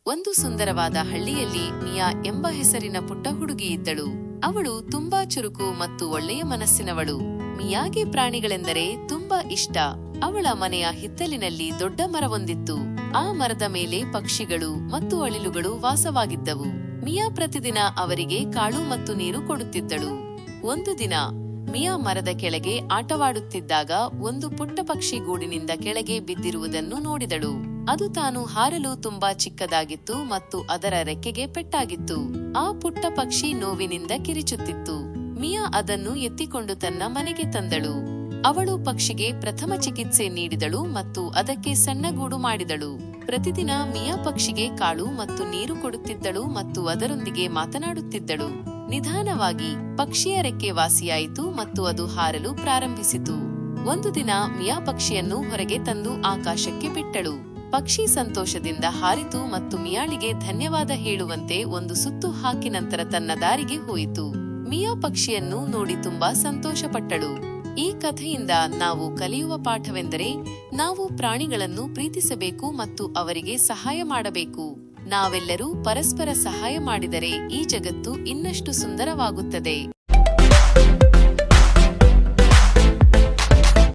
ಒಂದು ಸುಂದರವಾದ ಹಳ್ಳಿಯಲ್ಲಿ ಮಿಯಾ ಎಂಬ ಹೆಸರಿನ ಪುಟ್ಟ ಹುಡುಗಿ ಇದ್ದಳು. ಅವಳು ತುಂಬಾ ಚುರುಕು ಮತ್ತು ಒಳ್ಳೆಯ ಮನಸ್ಸಿನವಳು. ಮಿಯಾಗೆ ಪ್ರಾಣಿಗಳೆಂದರೆ ತುಂಬಾ ಇಷ್ಟ. ಅವಳ ಮನೆಯ ಹಿತ್ತಲಿನಲ್ಲಿ ದೊಡ್ಡ ಮರವೊಂದಿತ್ತು. ಆ ಮರದ ಮೇಲೆ ಪಕ್ಷಿಗಳು ಮತ್ತು ಅಳಿಲುಗಳು ವಾಸವಾಗಿದ್ದವು. ಮಿಯಾ ಪ್ರತಿದಿನ ಅವರಿಗೆ ಕಾಳು ಮತ್ತು ನೀರು ಕೊಡುತ್ತಿದ್ದಳು. ಒಂದು ದಿನ ಮಿಯಾ ಮರದ ಕೆಳಗೆ ಆಟವಾಡುತ್ತಿದ್ದಾಗ ಒಂದು ಪುಟ್ಟ ಪಕ್ಷಿ ಗೂಡಿನಿಂದ ಕೆಳಗೆ ಬಿದ್ದಿರುವುದನ್ನು ನೋಡಿದಳು. ಅದು ತಾನು ಹಾರಲು ತುಂಬಾ ಚಿಕ್ಕದಾಗಿತ್ತು ಮತ್ತು ಅದರ ರೆಕ್ಕೆಗೆ ಪೆಟ್ಟಾಗಿತ್ತು. ಆ ಪುಟ್ಟ ಪಕ್ಷಿ ನೋವಿನಿಂದ ಕಿರಿಚುತ್ತಿತ್ತು. ಮಿಯಾ ಅದನ್ನು ಎತ್ತಿಕೊಂಡು ತನ್ನ ಮನೆಗೆ ತಂದಳು. ಅವಳು ಪಕ್ಷಿಗೆ ಪ್ರಥಮ ಚಿಕಿತ್ಸೆ ನೀಡಿದಳು ಮತ್ತು ಅದಕ್ಕೆ ಸಣ್ಣ ಗೂಡು ಮಾಡಿದಳು. ಪ್ರತಿದಿನ ಮಿಯಾ ಪಕ್ಷಿಗೆ ಕಾಳು ಮತ್ತು ನೀರು ಕೊಡುತ್ತಿದ್ದಳು ಮತ್ತು ಅದರೊಂದಿಗೆ ಮಾತನಾಡುತ್ತಿದ್ದಳು. ನಿಧಾನವಾಗಿ ಪಕ್ಷಿಯ ರೆಕ್ಕೆ ವಾಸಿಯಾಯಿತು ಮತ್ತು ಅದು ಹಾರಲು ಪ್ರಾರಂಭಿಸಿತು. ಒಂದು ದಿನ ಮಿಯಾ ಪಕ್ಷಿಯನ್ನು ಹೊರಗೆ ತಂದು ಆಕಾಶಕ್ಕೆ ಬಿಟ್ಟಳು. ಪಕ್ಷಿ ಸಂತೋಷದಿಂದ ಹಾರಿತು ಮತ್ತು ಮಿಯಾಳಿಗೆ ಧನ್ಯವಾದ ಹೇಳುವಂತೆ ಒಂದು ಸುತ್ತು ಹಾಕಿ ನಂತರ ತನ್ನ ದಾರಿಗೆ ಹೋಯಿತು. ಮಿಯಾ ಪಕ್ಷಿಯನ್ನು ನೋಡಿ ತುಂಬಾ ಸಂತೋಷಪಟ್ಟಳು. ಈ ಕಥೆಯಿಂದ ನಾವು ಕಲಿಯುವ ಪಾಠವೆಂದರೆ ನಾವು ಪ್ರಾಣಿಗಳನ್ನು ಪ್ರೀತಿಸಬೇಕು ಮತ್ತು ಅವರಿಗೆ ಸಹಾಯ ಮಾಡಬೇಕು. ನಾವೆಲ್ಲರೂ ಪರಸ್ಪರ ಸಹಾಯ ಮಾಡಿದರೆ ಈ ಜಗತ್ತು ಇನ್ನಷ್ಟು ಸುಂದರವಾಗುತ್ತದೆ.